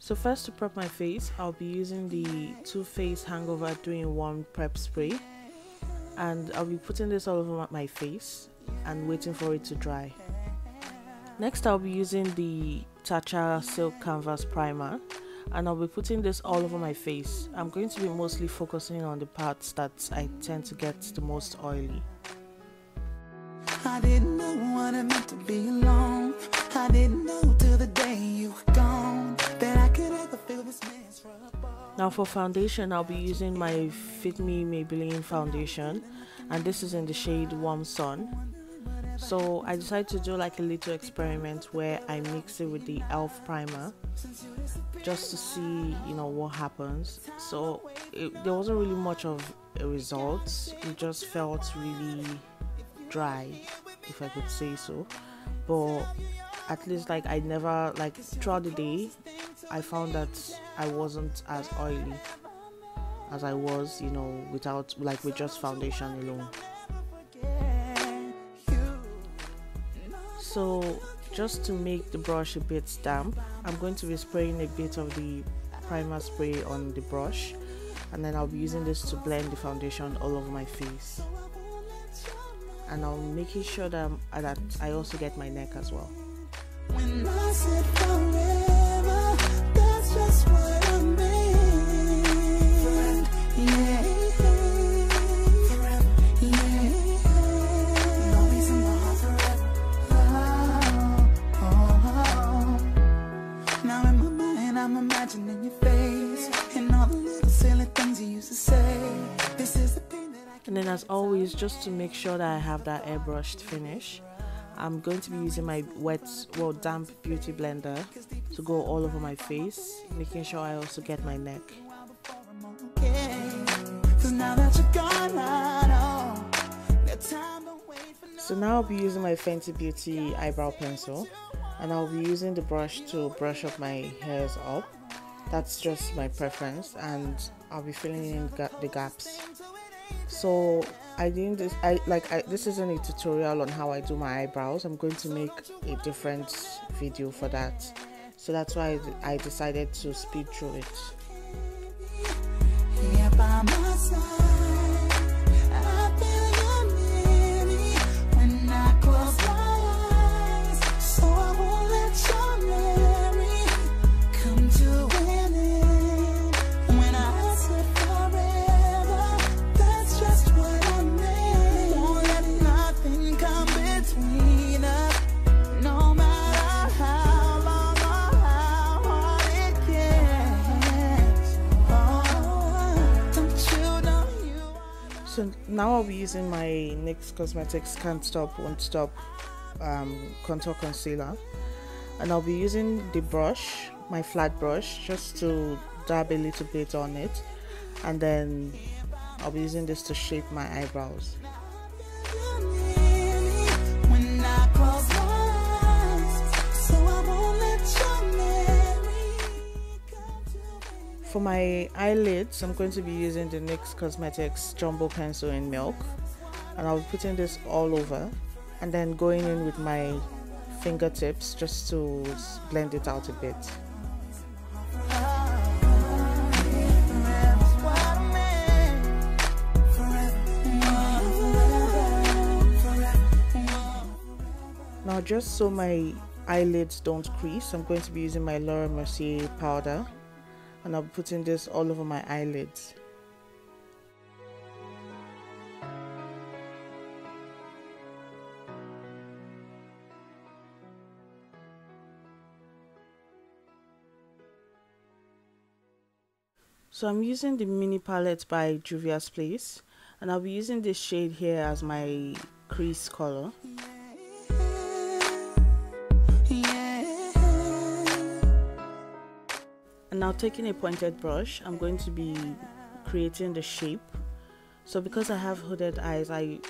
So first, to prep my face, I'll be using the Too Faced Hangover 3-in-1 Prep Spray, and I'll be putting this all over my face and waiting for it to dry. Next, I'll be using the Tatcha Silk Canvas Primer, and I'll be putting this all over my face. I'm going to be mostly focusing on the parts that I tend to get the most oily. I didn't know what it meant to be alone. I didn't know till the day you were gone that I could ever feel this miserable. Now for foundation, I'll be using my Fit Me Maybelline foundation, and this is in the shade Warm Sun. So I decided to do like a little experiment where I mix it with the e.l.f. primer just to see, what happens. So there wasn't really much of a result. It just felt really dry, if I could say so. But at least I never, throughout the day, I found that I wasn't as oily as I was, without, with just foundation alone. So just to make the brush a bit damp, I'm going to be spraying a bit of the primer spray on the brush, and then I'll be using this to blend the foundation all over my face. And I'm making sure that I also get my neck as well. When I said forever, that's just what I mean. Forever, yeah. Forever, yeah. No reason to hold forever. Now in my mind, I'm imagining your face and all the little silly things you used to say. This is the thing that I can. And then, as always, just to make sure that I have that airbrushed finish, I'm going to be using my damp beauty blender to go all over my face, making sure I also get my neck. So now I'll be using my Fenty Beauty eyebrow pencil, and I'll be using the brush to brush up my hairs up. That's just my preference, and I'll be filling in the gaps. So this isn't a tutorial on how I do my eyebrows. I'm going to make a different video for that, so that's why I decided to speed through it. Here by my side, I feel you near me when I close my eyes, so I won't let your memory come to an end. When I said forever, that's just what I meant. Won't let nothing come between us, no matter how long or how hard it gets. Oh, don't you know you are. So now I'll be using my NYX Cosmetics Can't Stop Won't Stop contour concealer, and I'll be using the brush, my flat brush, just to dab a little bit on it, and then I'll be using this to shape my eyebrows. When I close my eyes, so I won't let your memory come to an. For my eyelids, I'm going to be using the NYX Cosmetics Jumbo Pencil in Milk, and I'll be putting this all over, and then going in with my fingertips just to blend it out a bit. Now, just so my eyelids don't crease, I'm going to be using my Laura Mercier powder, and I'll be putting this all over my eyelids. So I'm using the mini palette by Juvia's Place, and I'll be using this shade here as my crease color. And now, taking a pointed brush, I'm going to be creating the shape. So because I have hooded eyes,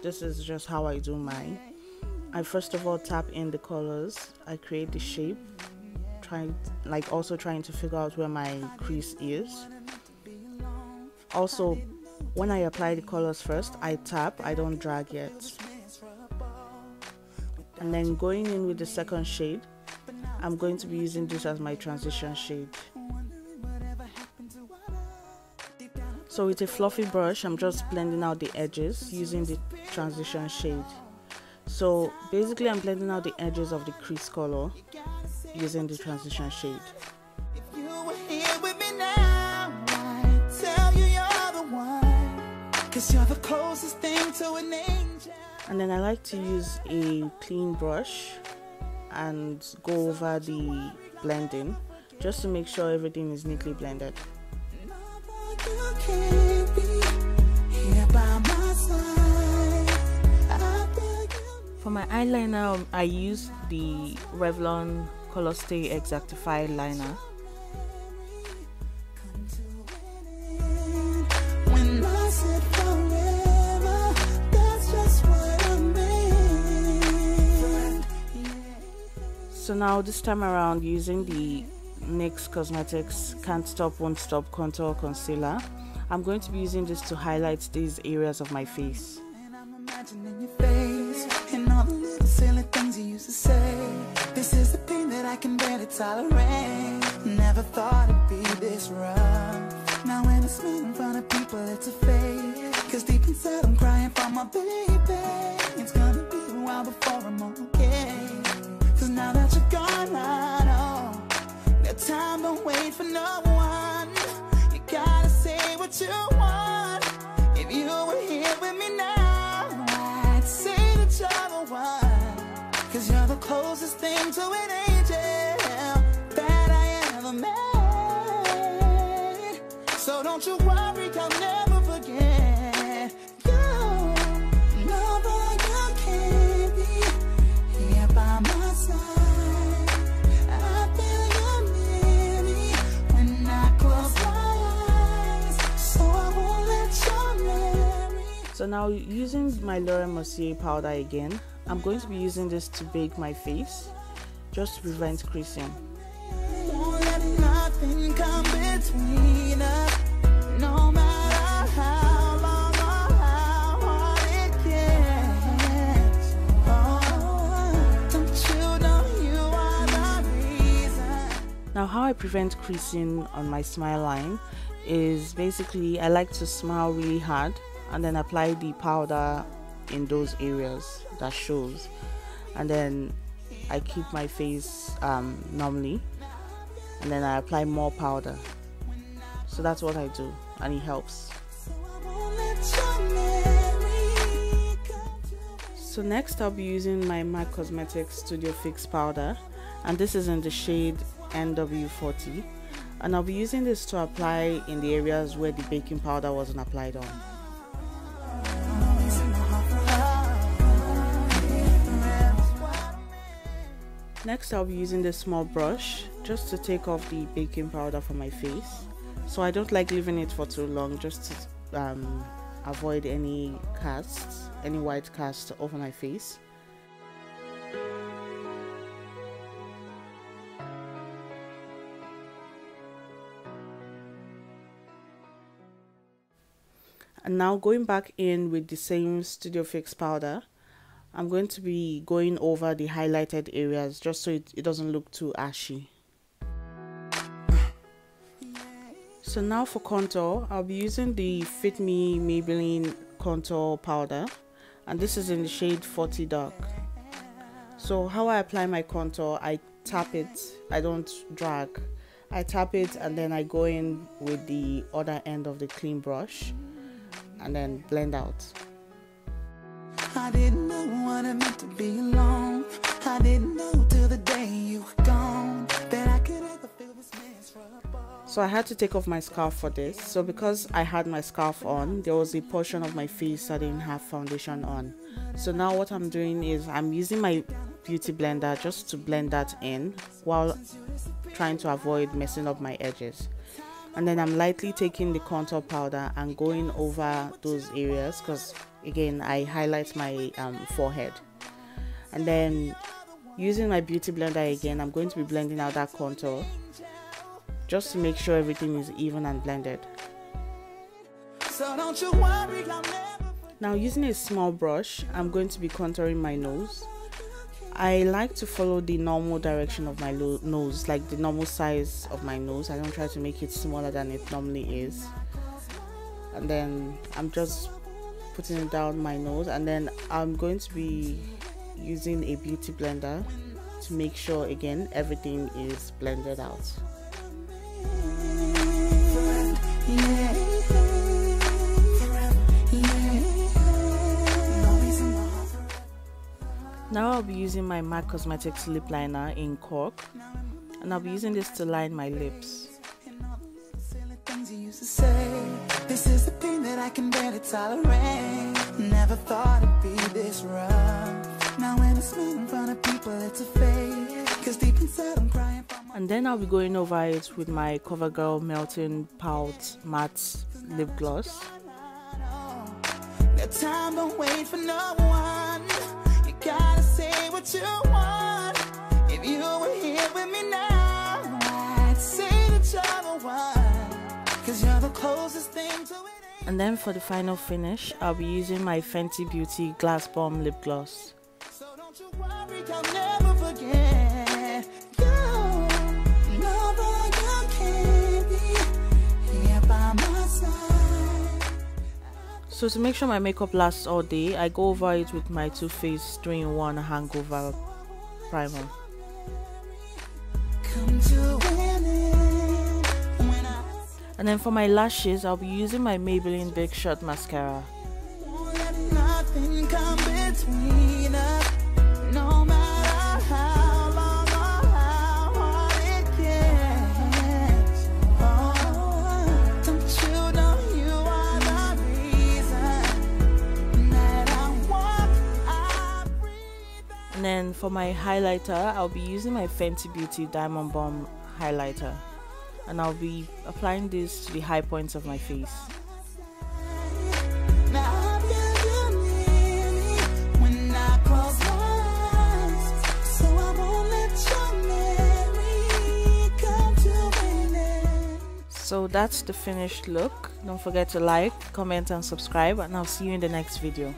this is just how I do mine. I first of all tap in the colors, I create the shape, also trying to figure out where my crease is. Also, when I apply the colors first, I tap, I don't drag yet. And then going in with the second shade, I'm going to be using this as my transition shade. So with a fluffy brush, I'm just blending out the edges using the transition shade. So basically I'm blending out the edges of the crease color using the transition shade. If you were here with me now, I'd tell you you're the one, 'cause you're the closest thing to an angel. And then I like to use a clean brush and go over the blending just to make sure everything is neatly blended. You can't be here by my side. I beg you. For my eyeliner, I used the Revlon Color Stay Exactify liner. Come to an end. When I said forever, that's just what I meant. So now this time around, using the NYX Cosmetics Can't Stop Won't Stop Contour Concealer, I'm going to be using this to highlight these areas of my face. And I'm imagining your face and all the little silly things you used to say. This is the pain that I can barely tolerate. Never thought it'd be this rough. Now when I smile in front of people, it's a fake. 'Cause deep inside I'm crying for my baby. It's gonna be a while before I'm okay. 'Cause now that you're gone, I know that time don't wait for no one. You gotta say what you want. If you were here with me now, I'd say that you're the one. 'Cause you're the closest thing to an angel that I ever met. So don't you worry, I'll never forget you. No, but you can't be here by my side. I feel you near me when I close my eyes, so I won't let you marry. So now, using my Laura Mercier powder again, I'm going to be using this to bake my face just to prevent creasing. Won't let nothing come between us, no matter how long or how hard it gets. Oh, don't you know you are the reason? Now, how I prevent creasing on my smile line is basically I like to smile really hard and then apply the powder in those areas that shows, and then I keep my face normally, and then I apply more powder. So that's what I do, and it helps. I won't let you marry. So next I'll be using my MAC Cosmetics Studio Fix powder, and this is in the shade NW40, and I'll be using this to apply in the areas where the baking powder wasn't applied on. Next I'll be using this small brush just to take off the baking powder from my face. So I don't like leaving it for too long, just to avoid any casts, any white cast over my face. And now going back in with the same Studio Fix powder, I'm going to be going over the highlighted areas just so it doesn't look too ashy. So now for contour, I'll be using the Fit Me Maybelline contour powder, and this is in the shade 40 Dark. So how I apply my contour, I tap it, I don't drag. I tap it and then I go in with the other end of the clean brush and then blend out. I didn't know what it meant to be alone. I didn't know till the day you were gone that I could ever feel this miserable. So I had to take off my scarf for this. So because I had my scarf on, there was a portion of my face that didn't have foundation on. So now what I'm doing is I'm using my beauty blender just to blend that in while trying to avoid messing up my edges. And then I'm lightly taking the contour powder and going over those areas because again I highlight my forehead, and then using my beauty blender again I'm going to be blending out that contour just to make sure everything is even and blended. So don't you worry, I'll never. Now using a small brush, I'm going to be contouring my nose. I like to follow the normal direction of my nose, like the normal size of my nose. I don't try to make it smaller than it normally is. and then I'm just putting it down my nose, and then I'm going to be using a beauty blender to make sure again everything is blended out. Now I'll be using my MAC Cosmetics lip liner in Cork, and I'll be using this to line my lips. This is the thing that I can barely tolerate. Never thought it'd be this rough. Now when I smile in front of people, it's a fake. 'Cause deep inside I'm crying for my... And then I'll be going over it with my CoverGirl Melting Pout Matte Lip Gloss. That time don't wait for no one. You gotta say what you want. If you were here with me now, I'd say that you're the one. 'Cause you're the closest thing to it. And then for the final finish, I'll be using my Fenty Beauty Glass Bomb Lip Gloss. So don't you worry, I'll never forget you. Know that you can't be here by my side. So to make sure my makeup lasts all day, I go over it with my Too Faced 3-in-1 Hangover Primer. Come to winning when I And then for my lashes, I'll be using my Maybelline Big Shot Mascara. won't let nothing come between us. No matter how long or how hard it gets. Oh, don't you know you are the reason that I walk, I breathe. And then for my highlighter, I'll be using my Fenty Beauty Diamond Bomb highlighter, and I'll be applying this to the high points of my face. Now I feel you near me when I close my eyes. So I won't let your memory come to an end. So that's the finished look. Don't forget to like, comment and subscribe, and I'll see you in the next video.